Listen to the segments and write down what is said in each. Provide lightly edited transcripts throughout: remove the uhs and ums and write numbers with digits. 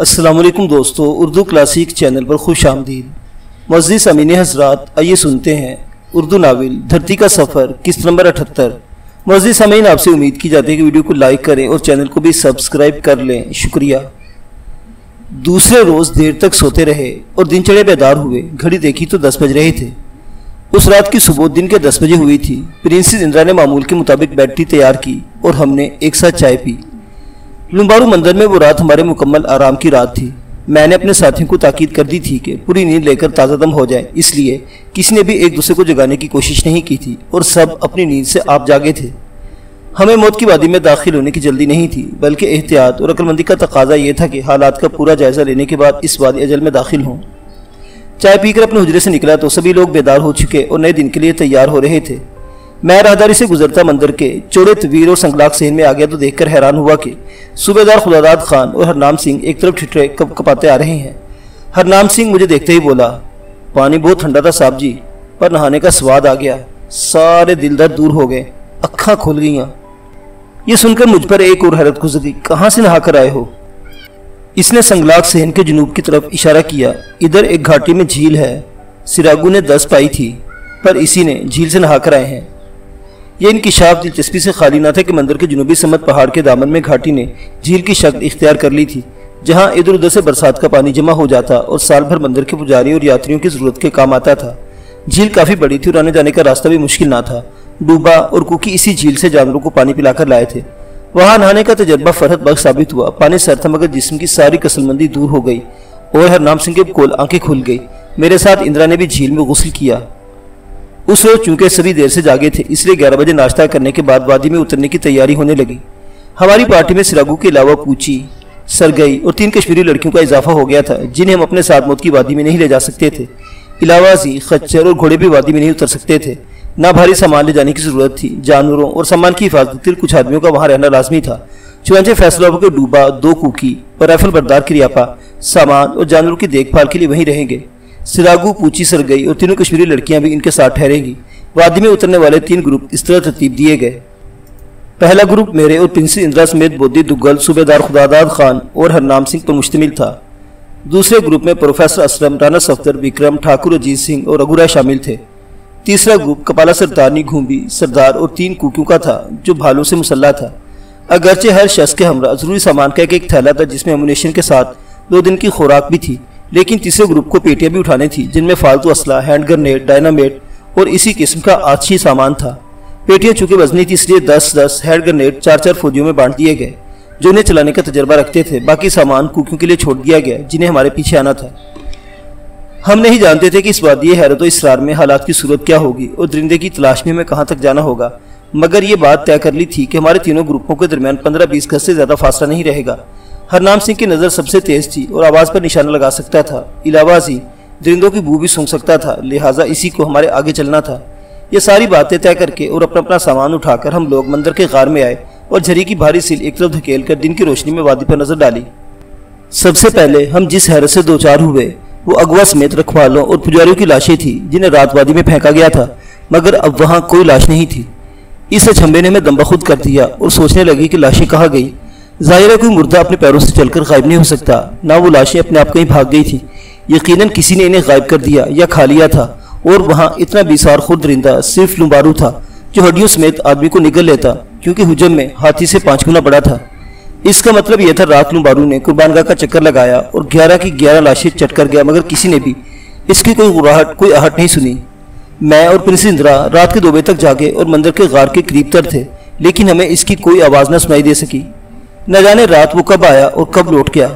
السلام علیکم دوستو، اردو کلاسک چینل پر خوش آمدید۔ معزز سامعین حضرات، آئیے سنتے ہیں اردو ناول دھرتی کا سفر قسط نمبر 78۔ معزز سامعین، آپ سے امید کی جاتی ہے کہ ویڈیو کو لائک کریں اور چینل کو بھی سبسکرائب کر لیں، شکریہ۔ دوسرے روز دیر تک سوتے رہے اور دن چڑھے بیدار ہوئے۔ گھڑی دیکھی تو 10 بج رہے تھے۔ اس رات کی صبح دن کے 10 بجے ہوئی تھی۔ پرنسس اندرا نے معمول کے مطابق بیڈ ٹی تیار کی اور ہم نے ایک ساتھ چائے پی۔ لمبارو مندر میں وہ رات ہمارے مکمل آرام کی رات تھی۔ میں نے اپنے ساتھیوں کو تاکید کر دی تھی کہ پوری نیند لے کر تازہ دم ہو جائیں، اس لیے کسی نے بھی ایک دوسرے کو جگانے کی کوشش نہیں کی تھی اور سب اپنی نیند سے آپ جاگے تھے۔ ہمیں موت کی وادی میں داخل ہونے کی جلدی نہیں تھی، بلکہ احتیاط اور عقل مندی کا تقاضا یہ تھا کہ حالات کا پورا جائزہ لینے کے بعد اس وادی اجل میں داخل ہوں۔ چائے پی کر اپنے حجرے سے نکلا تو سبھی لوگ بیدار ہو چکے اور نئے دن کے لیے تیار ہو رہے تھے۔ میں راہداری سے گزرتا مندر کے چوڑے طویل اور سنگلاخ صحن میں آ گیا تو دیکھ کر حیران ہوا کہ صوبیدار خداداد خان اور ہرنام سنگھ ایک طرف ٹھٹرے کپاتے آ رہے ہیں۔ ہرنام سنگھ مجھے دیکھتے ہی بولا، پانی بہت ٹھنڈا تھا صاحب جی، پر نہانے کا سواد آ گیا، سارے دل درد دور ہو گئے، اکھاں کھل گئیں۔ یہ سن کر مجھ پر ایک اور حیرت گزری، کہاں سے نہا کر آئے ہو؟ اس نے سنگلاخ صحن کے جنوب کی طرف اشارہ کیا، ادھر ایک گھاٹی میں جھیل ہے، سراگو نے 10 پائی تھی، پر اسی نے جھیل سے نہا کر آئے ہیں۔ یہ انکشاف دلچسپی سے خالی نہ تھا کہ مندر کے جنوبی سمت پہاڑ کے دامن میں گھاٹی نے جھیل کی شکل اختیار کر لی تھی، جہاں ادھر ادھر سے برسات کا پانی جمع ہو جاتا اور سال بھر مندر کے پجاری اور یاتریوں کی ضرورت کے کام آتا تھا۔ جھیل کافی بڑی تھی اور آنے جانے کا راستہ بھی مشکل نہ تھا۔ ڈوبا اور کوکی اسی جھیل سے جانوروں کو پانی پلا کر لائے تھے۔ وہاں نہانے کا تجربہ فرحت بخش ثابت ہوا۔ پانی سر تھا مگر جسم کی ساری کسل مندی دور ہو گئی اور ہرنام سنگھ کے کول آنکھیں کھل گئی۔ میرے ساتھ اندرا نے بھی جھیل میں غسل کیا۔ اس روز چونکہ سبھی دیر سے جاگے تھے، اس لیے 11 بجے ناشتہ کرنے کے بعد وادی میں اترنے کی تیاری ہونے لگی۔ ہماری پارٹی میں سراگو کے علاوہ پوچی، سرگئی اور 3 کشمیری لڑکیوں کا اضافہ ہو گیا تھا، جنہیں ہم اپنے ساتھ موت کی وادی میں نہیں لے جا سکتے تھے۔ علاوہ ازیں خچر اور گھوڑے بھی وادی میں نہیں اتر سکتے تھے۔ نہ بھاری سامان لے جانے کی ضرورت تھی۔ جانوروں اور سامان کی حفاظت کے لیے کچھ آدمیوں کا وہاں رہنا لازمی تھا۔ چنانچہ فیصلہ ہوا کہ ڈوبا، 2 کوکی اور رائفل بردار کریاپا سامان اور جانوروں کی دیکھ بھال کے لیے وہیں رہیں گے۔ سراگو، پوچی، سرگئی اور 3 کشمیری لڑکیاں بھی ان کے ساتھ ٹھہریں گی۔ وادی میں اترنے والے 3 گروپ اس طرح ترتیب دیے گئے۔ پہلا گروپ میرے اور پرنسس اندرا سمیت بودھی دگل، صوبیدار خداداد خان اور ہرنام سنگھ پر مشتمل تھا۔ دوسرے گروپ میں پروفیسر اسلم، رانا صفدر، وکرم، ٹھاکر اجیت سنگھ اور رگھو رائے شامل تھے۔ تیسرا گروپ کپالا سرتانی، گھومبی، سردار اور 3 کوکیوں کا تھا جو بھالوں سے مسلح تھا۔ اگرچہ ہر شخص کے ہمراہ ضروری سامان کا ایک تھیلا تھا جس میں ایمونیشن کے ساتھ 2 دن کی خوراک بھی تھی، لیکن تیسرے گروپ کو پیٹیاں بھی اٹھانی تھی جن میں فالتو اسلحہ، ہینڈ گرنیڈ، ڈائنامیٹ اور اسی قسم کا آتشی سامان تھا۔ پیٹیاں چونکہ وزنی تھی اس لیے 10 ہینڈ گرنیڈ 4 فوجیوں میں بانٹ دیے گئے جو انہیں چلانے کا تجربہ رکھتے تھے۔ باقی سامان کوکیوں کے لیے چھوڑ دیا گیا جنہیں ہمارے پیچھے آنا تھا۔ ہم نہیں جانتے تھے کہ اس وادی حیرت و اسرار میں حالات کی صورت کیا ہوگی اور درندے کی تلاش میں ہمیں کہاں تک جانا ہوگا، مگر یہ بات طے کر لی تھی کہ ہمارے تینوں گروپوں کے درمیان 15-20 گز سے زیادہ فاصلہ نہیں رہے گا۔ ہرنام سنگھ کی نظر سب سے تیز تھی اور آواز پر نشانہ لگا سکتا تھا۔ علاوہ ازیں درندوں کی بو بھی سونگھ سکتا تھا، لہٰذا اسی کو ہمارے آگے چلنا تھا۔ یہ ساری باتیں طے کر کے اور اپنا سامان اٹھا کر ہم لوگ مندر کے غار میں آئے اور جھری کی بھاری سیل ایک طرف دھکیل کر دن کی روشنی میں وادی پر نظر ڈالی۔ سب سے پہلے ہم جس حیرت سے دوچار ہوئے وہ اغوا سمیت رکھوالوں اور پجاریوں کی لاشیں تھیں جنہیں رات وادی میں پھینکا گیا تھا، مگر اب وہاں کوئی لاش نہیں تھی۔ اس اچھمبے نے ہمیں دم بخود کر دیا اور سوچنے لگی کہ لاشیں کہاں گئی۔ ظاہر ہے کوئی مردہ اپنے پیروں سے چل کر غائب نہیں ہو سکتا، نہ وہ لاشیں اپنے آپ کہیں بھاگ گئی تھیں۔ یقیناً کسی نے انہیں غائب کر دیا یا کھا لیا تھا، اور وہاں اتنا بیسار خود درندہ صرف لمبارو تھا جو ہڈیوں سمیت آدمی کو نگل لیتا، کیونکہ حجم میں ہاتھی سے 5 گنا بڑا تھا۔ اس کا مطلب یہ تھا رات لمبارو نے قربان گاہ کا چکر لگایا اور 11 کی 11 لاشیں چٹ کر گیا، مگر کسی نے بھی اس کی کوئی آہٹ نہیں سنی۔ میں اور پرنسس اندرا رات کے 2 بجے تک جاگے اور مندر کے غار کے قریب تر تھے، لیکن ہمیں اس کی کوئی آواز نہ سنائی دے سکی۔ نہ جانے رات وہ کب آیا اور کب لوٹ گیا۔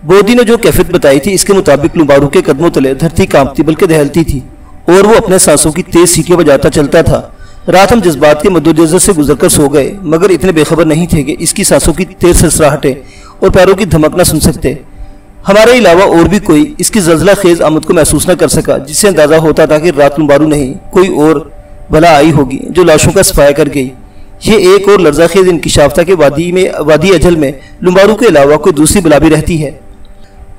بودھی نے جو کیفیت بتائی تھی اس کے مطابق لمبارو کے قدموں تلے دھرتی کانپتی بلکہ دہلتی تھی اور وہ اپنے سانسوں کی تیز سیکھیں بجاتا چلتا تھا۔ رات ہم جذبات کے مدوجزر سے گزر کر سو گئے، مگر اتنے بے خبر نہیں تھے کہ اس کی سانسوں کی تیز سرسراہٹیں اور پیروں کی دھمک نہ سن سکتے۔ ہمارے علاوہ اور بھی کوئی اس کی زلزلہ خیز آمد کو محسوس نہ کر سکا، جس سے اندازہ ہوتا تھا کہ رات لمبارو نہیں کوئی اور بلا آئی ہوگی جو لاشوں کا صفایا کر گئی۔ یہ ایک اور لرزہ خیز انکشاف تھا کہ وادی اجل میں لمبارو کے علاوہ کوئی دوسری بلا بھی رہتی ہے۔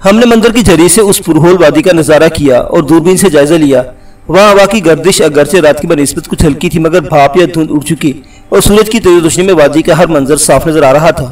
ہم نے مندر کی جھری سے اس پرہول وادی کا نظارہ کیا اور دوربین سے جائزہ لیا۔ وہاں ہوا کی گردش اگرچہ رات کی بنسبت کچھ ہلکی تھی، مگر بھاپ یا دھند اڑ چکی اور سورج کی تیز روشنی میں وادی کا ہر منظر صاف نظر آ رہا تھا۔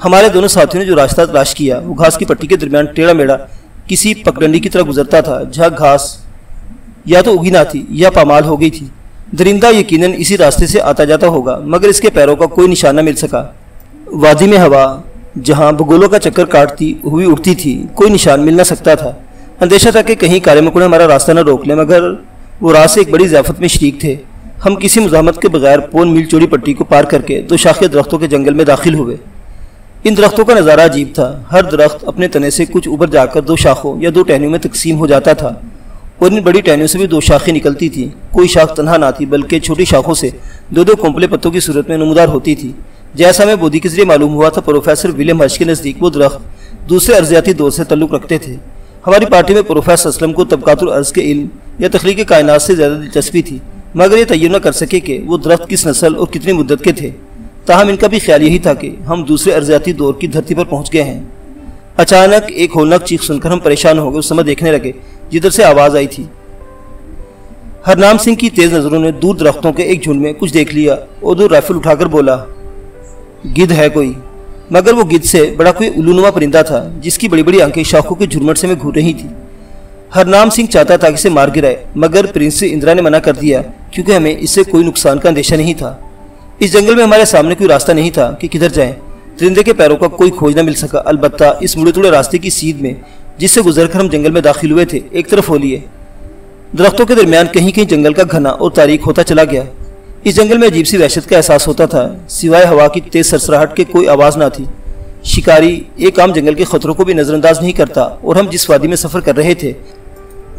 ہمارے دونوں ساتھیوں نے جو راستہ تلاش کیا وہ گھاس کی پٹی کے درمیان ٹیڑھا میڑھا کسی پگڈنڈی کی طرح گزرتا تھا، جہاں گھاس یا تو اگی نہ تھی یا پامال ہو گئی تھی۔ درندہ یقیناً اسی راستے سے آتا جاتا ہوگا، مگر اس کے پیروں کا کوئی نشان نہ مل سکا۔ وادی میں ہوا جہاں بگولوں کا چکر کاٹتی ہوئی اڑتی تھی کوئی نشان مل نہ سکتا تھا۔ اندیشہ تھا کہ کہیں کالے مکڑے ہمارا راستہ نہ روک لیں، مگر وہ راہ سے ایک بڑی ضیافت میں شریک تھے۔ ہم کسی مزاحمت کے بغیر پون میل چوڑی پٹی کو پار کر کے دو شاخے درختوں کے جنگل میں داخل ہوئے۔ ان درختوں کا نظارہ عجیب تھا۔ ہر درخت اپنے تنے سے کچھ اوپر جا کر دو شاخوں یا دو ٹہنیوں میں تقسیم ہو جاتا تھا، اور ان بڑی ٹہنیوں سے بھی دو شاخیں نکلتی تھیں۔ کوئی شاخ تنہا نہ تھی بلکہ چھوٹی شاخوں سے دو دو کونپلے پتوں کی صورت میں نمودار ہوتی تھی۔ جیسا میں بودی کے ذریعے معلوم ہوا تھا، پروفیسر ولیم ہرش کے نزدیک وہ درخت دوسرے ارضیاتی دور سے تعلق رکھتے تھے۔ ہماری پارٹی میں پروفیسر اسلم کو طبقات الارض کے علم یا تخلیق کائنات سے زیادہ دلچسپی تھی، مگر یہ تعین نہ کر سکے کہ وہ درخت کس نسل اور کتنی مدت کے تھے۔ تاہم ان کا بھی خیال یہی تھا کہ ہم دوسرے ارضیاتی دور کی دھرتی پر پہنچ گئے ہیں۔ اچانک ایک ہولناک چیخ سن کر ہم پریشان ہو گئے، اس سمے دیکھنے لگے جدھر سے آواز آئی تھی۔ ہرنام سنگھ کی تیز نظروں نے دور درختوں کے ایک جھنڈ میں کچھ دیکھ لیا اور دور رائفل اٹھا کر بولا، گدھ ہے کوئی۔ مگر وہ گدھ سے بڑا کوئی الونما پرندہ تھا جس کی بڑی بڑی آنکھیں شاخوں کے جھرمٹ سے میں گھور رہی تھی۔ ہرنام سنگھ چاہتا تھا کہ اسے مار گرائے، مگر پرنس اندرا نے منع کر دیا کیونکہ ہمیں اس سے کوئی نقصان کا اندیشہ نہیں تھا۔ اس جنگل میں ہمارے سامنے کوئی راستہ نہیں تھا کہ کدھر جائیں۔ درندے کے پیروں کا کوئی کھوج نہ مل سکا، البتہ اس مڑے توڑے راستے کی سیدھ میں جس سے گزر کر ہم جنگل میں داخل ہوئے تھے ایک طرف ہو لیے۔ درختوں کے درمیان کہیں کہیں جنگل کا گھنا اور تاریک ہوتا چلا گیا۔ اس جنگل میں عجیب سی وحشت کا احساس ہوتا تھا، سوائے ہوا کی تیز سرسراہٹ کے کوئی آواز نہ تھی۔ شکاری ایک عام جنگل کے خطروں کو بھی نظر انداز نہیں کرتا، اور ہم جس وادی میں سفر کر رہے تھے،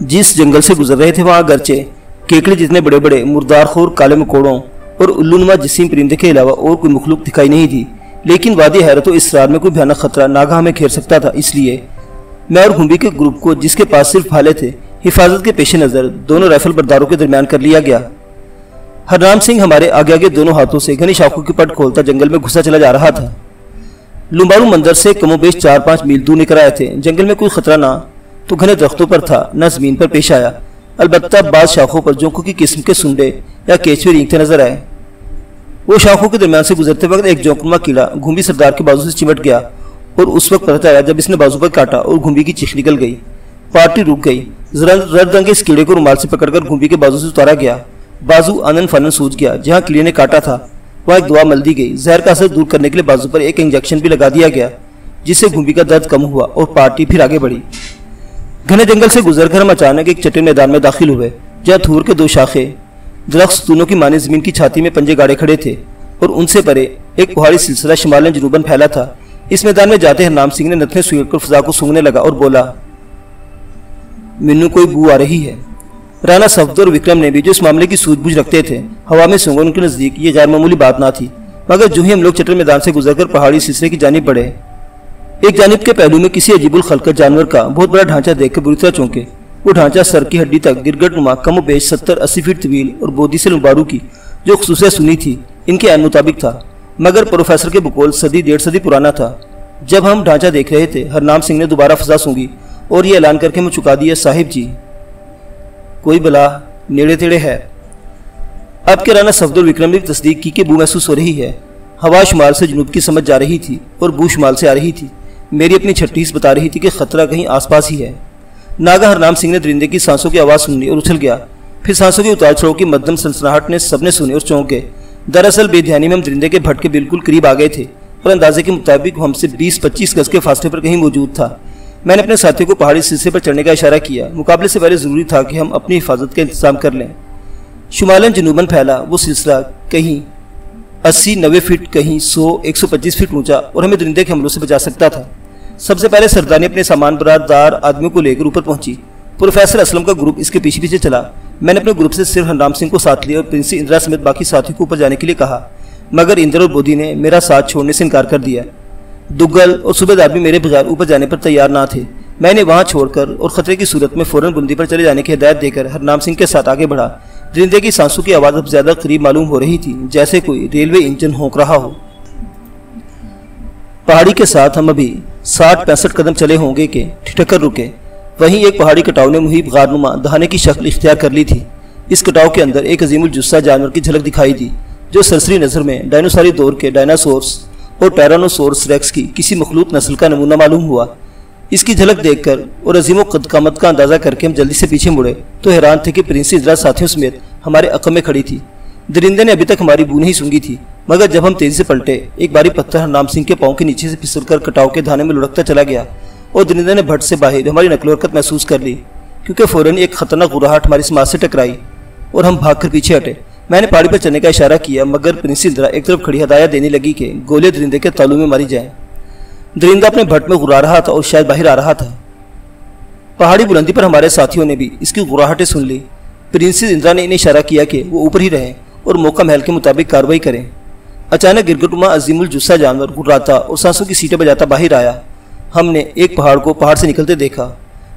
جس جنگل سے گزر رہے تھے، وہاں اگرچہ کیکڑے جتنے بڑے بڑے مردار خور کالے مکوڑوں اور الونما جسیم پرندے کے علاوہ اور کوئی مخلوق دکھائی نہیں تھی، لیکن وادی حیرت و اسرار میں کوئی بھیانک خطرہ ناگہاں ہمیں گھیر سکتا تھا۔ اس لیے میں اور گھمبی کے گروپ کو، جس کے پاس صرف بھالے تھے، حفاظت کے پیش نظر دونوں رائفل برداروں کے درمیان کر لیا گیا۔ ہرنام سنگھ ہمارے آگے آگے دونوں ہاتھوں سے گھنی شاخوں کی پٹ کھولتا جنگل میں گھسا چلا جا رہا تھا۔ لمبارو مندر سے کم و بیش 4-5 میل دور نکل آئے تھے۔ جنگل میں کوئی خطرہ نہ تو گھنے درختوں پر تھا، نہ زمین پر پیش آیا، البتہ بعض شاخوں پر جونکوں کی قسم کے سنڈے یا کیچوے رینگتے نظر آئے۔ وہ شاخوں کے درمیان سے گزرتے وقت ایک جونکنما کیڑا گھمبی سردار کے بازو سے چمٹ گیا، اور اس وقت پتہ چلا جب اس نے بازو پر کاٹا اور گھمبی کی چیخ نکل گئی۔ پارٹی رک گئی۔ رد رنگ اس کیڑے کو رومال سے پکڑ کر گھمبی کے بازو سے اتارا گیا۔ بازو آنن فانن سوج گیا۔ جہاں کیڑے نے کاٹا تھا وہاں ایک دوا مل دی گئی۔ زہر کا اثر دور کرنے کے لیے بازو پر ایک انجیکشن بھی لگا دیا گیا، جس سے گھمبی کا درد کم ہوا اور پارٹی پھر آگے بڑھی۔ گھنے جنگل سے گزر کر ہم اچانک ایک چٹے میدان میں داخل ہوئے، جہاں تھور کے 2 شاخے درخت ستونوں کی مانے زمین کی چھاتی میں پنجے گاڑے کھڑے تھے، اور ان سے پرے ایک پہاڑی سلسلہ شمالن جنوباً پھیلا تھا۔ اس میدان میں جاتے ہرنام سنگھ نے نتنے سویڑ کر فضا کو سونگنے لگا اور بولا، مینوں کوئی بو آ رہی ہے۔ رانا صفدر اور وکرم نے بھی، جو اس معاملے کی سوجھ بوجھ رکھتے تھے، ہوا میں سونگا۔ ان کے نزدیک یہ غیر معمولی بات نہ تھی، مگر جو ہی ہم لوگ چٹر میدان سے گزر کر پہاڑی سلسلے کی جانب بڑھے، ایک جانب کے پہلو میں کسی عجیب الخلقت جانور کا بہت بڑا ڈھانچہ دیکھ کر بری طرح چونکے۔ وہ ڈھانچہ سر کی ہڈی تک گرگٹ نما، کم و بیش 70-80 فٹ طویل اور بودی سے لمبارو کی جو خصوصیت سنی تھی ان کے عین مطابق تھا، مگر پروفیسر کے بقول 1.5 پرانا تھا۔ جب ہم ڈھانچہ دیکھ رہے تھے، ہرنام سنگھ نے دوبارہ فضا سونگی اور یہ اعلان کر کے منہ چکا دیا، صاحب جی کوئی بلا نیڑے تیڑے ہے۔ اب کے رانا صفدر اور وکرم نے تصدیق کی کہ بو محسوس ہو رہی ہے۔ ہوا شمال سے جنوب کی سمجھ جا رہی تھی اور بو شمال سے آ رہی تھی۔ میری اپنی چھٹیس بتا رہی تھی کہ خطرہ کہیں آس پاس ہی ہے۔ ناگا ہرنام سنگھ نے درندے کی سانسوں کی آواز سن لی اور اچھل گیا۔ پھر سانسوں کی اتار چڑھاؤ کی مدھم سنسناہٹ نے سب نے سنی اور چونک گئے۔ دراصل بے دھیانی میں ہم درندے کے بھٹ کے بالکل قریب آ گئے تھے، اور اندازے کے مطابق وہ ہم سے 20-25 گز کے فاصلے پر کہیں موجود تھا۔ میں نے اپنے ساتھیوں کو پہاڑی سلسلے پر چڑھنے کا اشارہ کیا۔ مقابلے سے پہلے ضروری تھا کہ ہم اپنی حفاظت کا انتظام کر لیں۔ شمالن جنوباً پھیلا وہ سلسلہ کہیں 80-90 فٹ، کہیں 100-125 فٹ اونچا، اور ہمیں درندے کے حملوں سے بچا سکتا تھا۔ سب سے پہلے سردار نے اپنے سامان برادار آدمیوں کو لے کر اوپر پہنچی۔ پروفیسر اسلم کا گروپ اس کے پیچھے پیچھے چلا۔ میں نے اپنے گروپ سے صرف ہرنام سنگھ کو ساتھ لیا اور پرنس اندرا سمیت باقی ساتھیوں کو اوپر جانے کے لیے کہا، مگر اندر اور بودی نے میرا ساتھ چھوڑنے سے انکار کر دیا۔ دگل اور صوبیدار بھی میرے بغیر اوپر جانے پر تیار نہ تھے۔ میں نے وہاں چھوڑ کر اور خطرے کی صورت میں فوراً بلندی پر چلے جانے کی ہدایت دے کر ہرنام سنگھ کے ساتھ آگے بڑھا۔ درندے کی سانسوں کی آواز اب زیادہ قریب معلوم ہو رہی تھی، جیسے کوئی ریلوے انجن ہونک رہا ہو۔ پہاڑی کے ساتھ ہم ابھی 60-65 قدم چلے ہوں گے کہ ٹھٹک کر رکے۔ وہیں ایک پہاڑی کٹاؤ نے محیط غارنما دہانے کی شکل اختیار کر لی تھی۔ اس کٹاؤ کے اندر ایک عظیم الجثہ جانور کی جھلک دکھائی دی، جو سرسری نظر میں ڈائنوساری دور کے ڈائناسورس اور ٹائرانوسورس ریکس کی کسی مخلوط نسل کا نمونہ معلوم ہوا۔ اس کی جھلک دیکھ کر اور عظیم و قد قامت کا اندازہ کر کے ہم جلدی سے پیچھے مڑے تو حیران تھے کہ پرنسی اندرا ساتھیوں سمیت ہمارے عقب میں کھڑی تھی۔ درندے نے ابھی تک ہماری بو نہیں سونگی تھی، مگر جب ہم تیزی سے پلٹے ایک باری پتھر ہرنام سنگھ کے پاؤں کے نیچے سے پھسل کر کٹاؤ کے دھانے میں لڑکتا چلا گیا اور درندے نے بھٹ سے باہر ہماری نقل و حرکت محسوس کر لی، کیونکہ فوراً ایک خطرناک گراہٹ ہماری سماج سے ٹکرائی اور ہم بھاگ کر پیچھے ہٹے۔ میں نے پہاڑی پر چلنے کا اشارہ کیا، مگر پرنسی اندرا ایک طرف کھڑی ہدایت دینے لگی کہ گولے درندے کے تالو میں ماری جائیں۔ درندہ اپنے بھٹ میں غرا رہا تھا اور شاید باہر آ رہا تھا۔ پہاڑی بلندی پر ہمارے ساتھیوں نے بھی اس کی غراہٹیں سن لی۔ پرنسی اندرا نے انہیں اشارہ کیا کہ وہ اوپر ہی رہیں اور موقع محل کے مطابق کارروائی کریں۔ اچانک گرگٹما عظیم الجثہ جانور غراتا اور سانسوں کی سیٹیں بجاتا باہر آیا۔ ہم نے ایک پہاڑ کو پہاڑ سے نکلتے دیکھا۔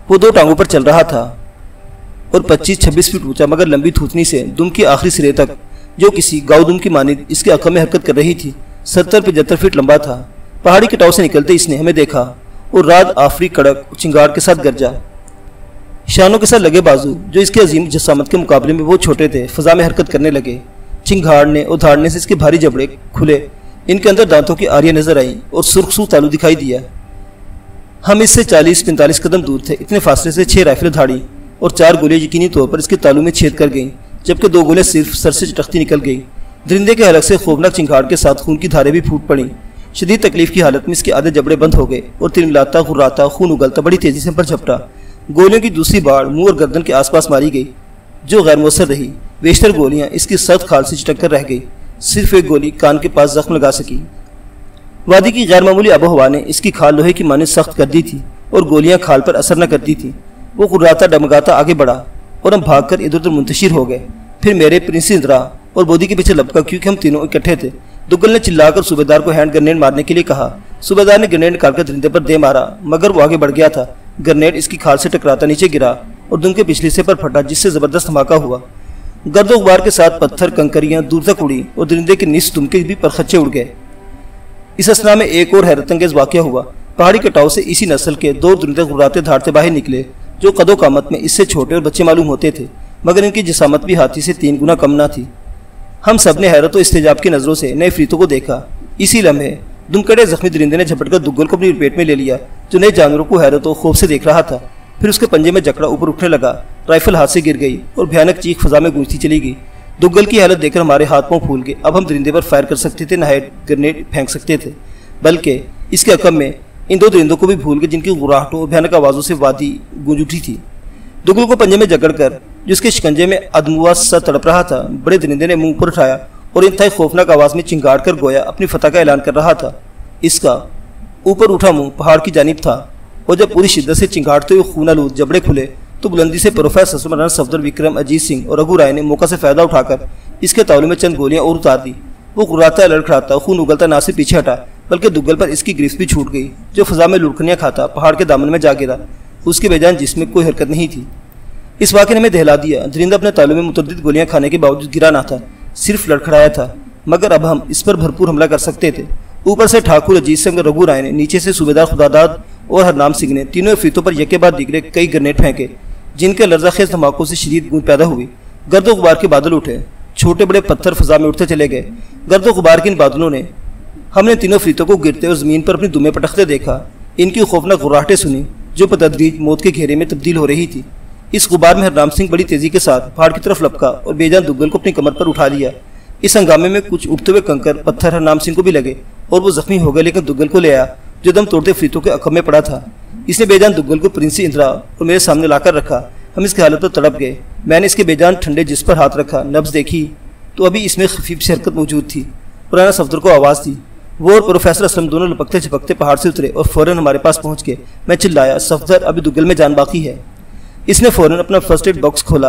وہ 2 ٹانگوں پر چل رہا تھا اور 25-26 فٹ اونچا مگر لمبی تھوتنی سے دم کے آخری سرے تک، جو کسی گاؤ دم کی مانند اس کے عقب میں حرکت کر رہی تھی، 70-75 فٹ لمبا تھا۔ پہاڑی کٹاؤ سے نکلتے اس نے ہمیں دیکھا اور رات آفری کڑک اور چنگاڑ کے ساتھ گرجا۔ شانوں کے ساتھ لگے بازو جو اس کے عظیم جسامت کے مقابلے میں بہت چھوٹے تھے، فضا میں حرکت کرنے لگے۔ چنگھاڑنے اور دھاڑنے سے اس کے بھاری جبڑے کھلے، ان کے اندر دانتوں کی آریاں نظر آئیں اور سرخ سو تالو دکھائی دیا۔ ہم اس سے 40-45 قدم دور تھے۔ اتنے فاصلے سے 6 رائفلیں دھاڑی اور 4 گولیاں یقینی طور پر اس کے تالو میں چھید کر گئیں، جبکہ 2 گولیاں صرف سر سے چٹکتی نکل گئیں۔ درندے کے حلق سے خوفناک چنگھاڑ کے ساتھ خون کی دھاریں بھی پھوٹ پڑیں۔ شدید تکلیف کی حالت میں اس کے آدھے جبڑے بند ہو گئے اور تلملاتا غراتا خون اگلتا بڑی تیزی سے پر جھپٹا۔ گولیوں کی دوسری باڑ منہ اور گردن کے آس پاس ماری گئی، جو غیر مؤثر رہی۔ بیشتر گولیاں اس کی سخت کھال سے چٹک کر رہ گئی، صرف ایک گولی کان کے پاس زخم لگا سکی۔ وادی کی غیر معمولی آب و ہوا نے اس کی کھال لوہے کی مانند سخت کر دی تھی اور گولیاں کھال پر اثر نہ کرتی تھیں۔ وہ غراتا ڈمگاتا آگے بڑھا اور ہم بھاگ کر ادھر ادھر منتشر ہو گئے۔ پھر میرے پرنسی اندرا اور بودی کے پیچھے لپکا، کیونکہ ہم تینوں اکٹھے تھے۔ دگل نے چلا کر صوبیدار کو ہینڈ گرنیڈ مارنے کے لیے کہا۔ صوبیدار نے گرنیڈ نکال کر درندے پر دے مارا، مگر وہ آگے بڑھ گیا تھا۔ گرنیڈ اس کی کھال سے ٹکراتا نیچے گرا اور دم کے پچھلے حصے پر پھٹا، جس سے زبردست دھماکہ ہوا۔ گرد و غبار کے ساتھ پتھر کنکریاں دور تک اڑی اور درندے کے نصف دم کے بھی پرخچے اڑ گئے۔ اس اثنا میں ایک اور حیرت انگیز واقعہ ہوا۔ پہاڑی کٹاؤ سے اسی نسل کے 2 درندے غراتے دھاڑتے باہر نکلے، جو قد و قامت میں اس سے چھوٹے اور بچے معلوم ہوتے تھے، مگر ان کی جسامت بھی ہاتھی سے 3 گنا کم نہ تھی۔ ہم سب نے حیرت و استعجاب کی نظروں سے نئے فریتوں کو دیکھا۔ اسی لمحے دمکڑے زخمی درندے نے جھپٹ کر دگل کو اپنی پیٹ میں لے لیا، جو نئے جانوروں کو حیرت و خوف سے دیکھ رہا تھا۔ پھر اس کے پنجے میں جکڑا اوپر اٹھنے لگا، رائفل ہاتھ سے گر گئی اور بھیانک چیخ فضا میں گونجتی چلی گئی۔ دگل کی حالت دیکھ کر ہمارے ہاتھ پاؤں پھول گئے۔ اب ہم درندے پر فائر کر سکتے تھے، نہ گرنیڈ پھینک سکتے تھے، بلکہ اس کے عقب میں ان 2 درندوں کو بھی بھول گئے، جن کی غراہٹوں اور بھیانک آوازوں سے وادی گونج اٹھی تھی۔ دگل کو پنجے میں جکڑ کر، جس کے شکنجے میں ادموا سا تڑپ رہا تھا، بڑے درندے نے منہ پر اٹھایا اور انتہائی خوفناک آواز میں چنگاڑ کر گویا اپنی فتح کا اعلان کر رہا تھا۔ اس کا اوپر اٹھا منہ پہاڑ کی جانب تھا اور جب پوری شدت سے چنگاڑتے ہوئے خون آلود جبڑے کھلے تو بلندی سے پروفیسر سسمران صفدر وکرم اجیت سنگھ اور رگھو رائے نے موقع سے فائدہ اٹھا کر اس کے تاولے میں چند گولیاں اور اتار دی۔ وہ غراتا لڑکھڑاتا خون اگلتا نہ صرف پیچھے ہٹا بلکہ دگل پر اس کی گرفت بھی چھوٹ گئی، جو فضا میں لڑکھنیاں کھاتا پہاڑ کے دامن میں جا گرا۔ اس کے بے جان جسم میں کوئی حرکت نہیں تھی۔ اس واقعے نے ہمیں دہلا دیا۔ درندہ اپنے تالو میں متعدد گولیاں کھانے کے باوجود گرا نہ تھا، صرف لڑکھڑایا تھا، مگر اب ہم اس پر بھرپور حملہ کر سکتے تھے۔ اوپر سے ٹھاکر اجیت سنگھ اور رگھو رائے نے، نیچے سے صوبیدار خداداد اور ہرنام سنگھ نے تینوں فریتوں پر یکے بعد دیگرے کئی گرنیڈ پھینکے، جن کے لرزہ خیز دھماکوں سے شدید گونج پیدا ہوئی۔ گرد و غبار کے بادل اٹھے، چھوٹے بڑے پتھر فضا میں اٹھتے چلے گئے۔ گرد و غبار کے ان بادلوں نے ہم نے تینوں فریتوں کو گرتے اور زمین پر اپنی دمیں پٹکتے دیکھا۔ ان کی خوفناک غراہٹیں سنی، جو بتدریج موت کے گھیرے میں تبدیل ہو رہی تھی۔ اس غبار میں ہرنام سنگھ بڑی تیزی کے ساتھ پہاڑ کی طرف لپکا اور بے جان دگل کو اپنی کمر پر اٹھا لیا۔ اس ہنگامے میں کچھ اٹھتے ہوئے کنکر پتھر ہرنام سنگھ کو بھی لگے اور وہ زخمی ہو گئے، لیکن دگل کو لے آیا، جو دم توڑتے فریتوں کے عقب میں پڑا تھا۔ اس نے بے جان دگل کو پرنسی اندرا اور میرے سامنے لا کر رکھا۔ ہم اس کی حالت پر تڑپ گئے۔ میں نے اس کے بے جان ٹھنڈے جسم پر ہاتھ رکھا، نبض دیکھی تو ابھی اس میں خفیف سی حرکت موجود تھی۔ پرانا صفدر کو آواز دی۔ وہ اور پروفیسر اسلم دونوں لپکتے چھپکتے پہاڑ سے اترے اور فوراً ہمارے پاس پہنچ گئے۔ میں چلایا، صفدر، ابھی دگل میں جان باقی ہے۔ اس نے فوراً اپنا فرسٹ ایڈ باکس کھولا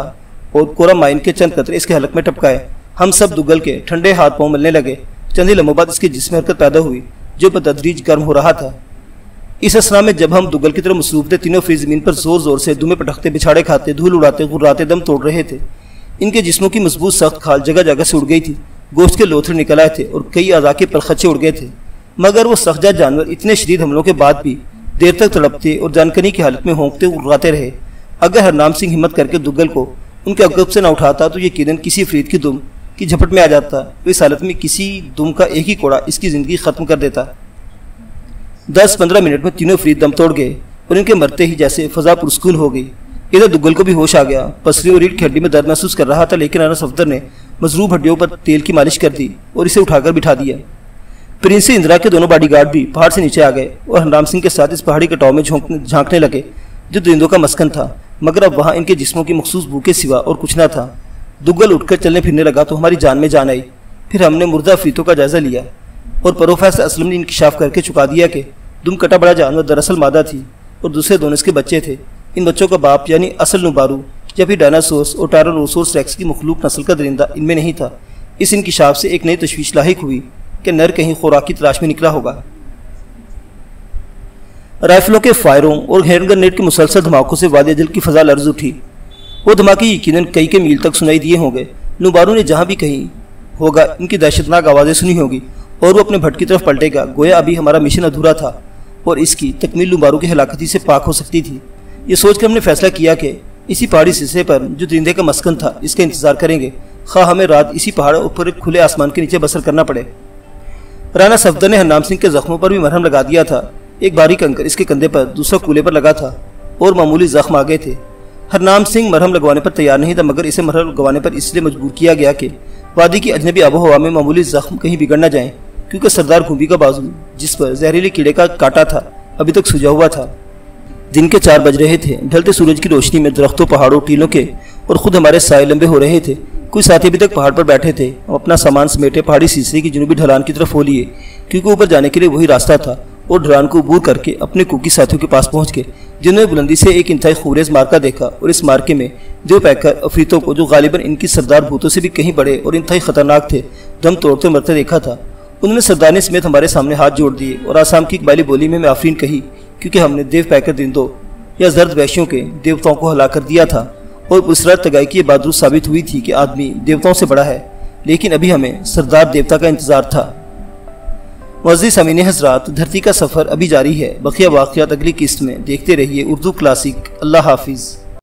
اور کورا مائن کے چند قطرے اس کے حلق میں ٹپکائے۔ ہم سب دگل کے ٹھنڈے ہاتھ پاؤں ملنے لگے۔ چند ہی لمحوں بعد اس کے جسم میں حرکت پیدا ہوئی، جو بتدریج گرم ہو رہا تھا۔ اس اثنا میں جب ہم دگل کی طرف مصروف تھے، تینوں فری زمین پر زور زور سے دمیں پٹکتے، بچھاڑے کھاتے، دھول اڑاتے، غراتے دم توڑ رہے تھے۔ ان کے جسموں کی مضبوط سخت کھال جگہ جگہ سے اڑ گئی تھی، گوشت کے لوتھڑے نکل آئے تھے اور کئی اعضاء کے پرخچے اڑ گئے تھے۔ مگر وہ سخجا جانور اتنے شدید حملوں کے بعد بھی دیر تک تڑپتے اور جانکنی کی حالت میں ہونکتے غراتے رہے۔ اگر ہرنام سنگھ ہمت کر کے دگل کو ان کے عقب سے نہ اٹھاتا تو یقیناً کسی فرید کی دم کہ جھپٹ میں آ جاتا تو اس حالت میں کسی دم کا ایک ہی کوڑا اس کی زندگی ختم کر دیتا۔ 10-15 منٹ میں تینوں افرید دم توڑ گئے اور ان کے مرتے ہی جیسے فضا پرسکون ہو گئی۔ ادھر دگل کو بھی ہوش آ گیا، پسلی اور ریڑھ کی ہڈی میں درد محسوس کر رہا تھا، لیکن رانا صفدر نے مضروب ہڈیوں پر تیل کی مالش کر دی اور اسے اٹھا کر بٹھا دیا۔ پرنس اندرا کے دونوں باڈی گارڈ بھی پہاڑ سے نیچے آ گئے اور ہرنام سنگھ کے ساتھ اس پہاڑی کٹاؤ میں جھانکنے لگے جو درندوں کا مسکن تھا، مگر اب وہاں ان کے جسموں کی مخصوص بو کے سوا اور کچھ نہ تھا۔ دگل اٹھ کر چلنے پھرنے لگا تو ہماری جان میں جان آئی۔ پھر ہم نے مردہ افریتوں کا جائزہ لیا اور پروفیسر اسلم نے انکشاف کر کے چکا دیا کہ دم کٹا بڑا جانور دراصل مادہ تھی اور دوسرے دونوں اس کے بچے تھے۔ ان بچوں کا باپ یعنی اصل نوبارو یا پھر ڈائناسورس اور ٹائرانوسورس ریکس کی مخلوق نسل کا درندہ ان میں نہیں تھا۔ اس انکشاف سے ایک نئی تشویش لاحق ہوئی کہ نر کہیں خوراک کی تلاش میں نکلا ہوگا۔ رائفلوں کے فائروں اور ہینڈ گرنیڈ کے مسلسل دھماکوں سے وادی اجل کی فضا لرز اٹھی۔ وہ دھماکے یقیناً کئی کے میل تک سنائی دیے ہوں گے۔ نوبارو نے جہاں بھی کہیں ہوگا ان کی دہشتناک آوازیں سنی ہوگی اور وہ اپنے بھٹ کی طرف پلٹے گا، گویا ابھی ہمارا مشن ادھورا تھا اور اس کی تکمیل نوبارو کی ہلاکتی سے پاک ہو سکتی تھی۔ یہ سوچ کر ہم نے فیصلہ کیا کہ اسی پہاڑی سلسلے پر جو درندے کا مسکن تھا اس کا انتظار کریں گے، خواہ ہمیں رات اسی پہاڑ اوپر ایک کھلے آسمان کے نیچے بسر کرنا پڑے۔ رانا صفدر نے ہرنام سنگھ کے زخموں پر بھی مرہم لگا دیا تھا۔ ایک بھاری کنکر اس کے کندھے پر، دوسرا کولے پر لگا تھا اور معمولی زخم آ گئے تھے۔ ہرنام سنگھ مرہم لگوانے پر تیار نہیں تھا، مگر اسے مرہم لگوانے پر اس لیے مجبور کیا گیا کہ وادی کی اجنبی آب و ہوا میں معمولی زخم کہیں بگڑ نہ جائیں، کیونکہ سردار گھومبی کا بازو جس پر زہریلے کیڑے کا کاٹا تھا ابھی تک سوجا ہوا تھا۔ دن کے 4 بج رہے تھے۔ ڈھلتے سورج کی روشنی میں درختوں، پہاڑوں، ٹیلوں کے اور خود ہمارے سائے لمبے ہو رہے تھے۔ کچھ ساتھی ابھی تک پہاڑ پر بیٹھے تھے۔ ہم اپنا سامان سمیٹے پہاڑی سلسلے کی جنوبی ڈھلان کی طرف ہو لیے، کیونکہ اوپر جانے کے لیے وہی راستہ تھا، اور ڈھلان کو عبور کر کے اپنے کوکی ساتھیوں کے پاس پہنچ گئے، جنہوں نے بلندی سے ایک انتہائی خوریز مارکا دیکھا، اور اس مارکے میں دیو پیکر افریتوں کو، جو غالباً ان کی سردار بھوتوں سے بھی کہیں بڑے اور انتہائی خطرناک تھے، دم توڑتے مرتے دیکھا تھا۔ انہوں نے سردارنے سمیت ہمارے سامنے ہاتھ جوڑ دیے اور آسام کی قبائلی بولی میں آفرین کہی، کیونکہ ہم نے دیو پیکر درندوں یا زرد وحشیوں کے دیوتاؤں کو ہلاک کر دیا تھا، اور پسرت تگائی کی یہ بات درست ثابت ہوئی تھی کہ آدمی دیوتاؤں سے بڑا ہے، لیکن ابھی ہمیں سردار دیوتا کا انتظار تھا۔ معزز سامعین حضرات، دھرتی کا سفر ابھی جاری ہے۔ بقیہ واقعات اگلی قسط میں دیکھتے رہیے اردو کلاسک۔ اللہ حافظ۔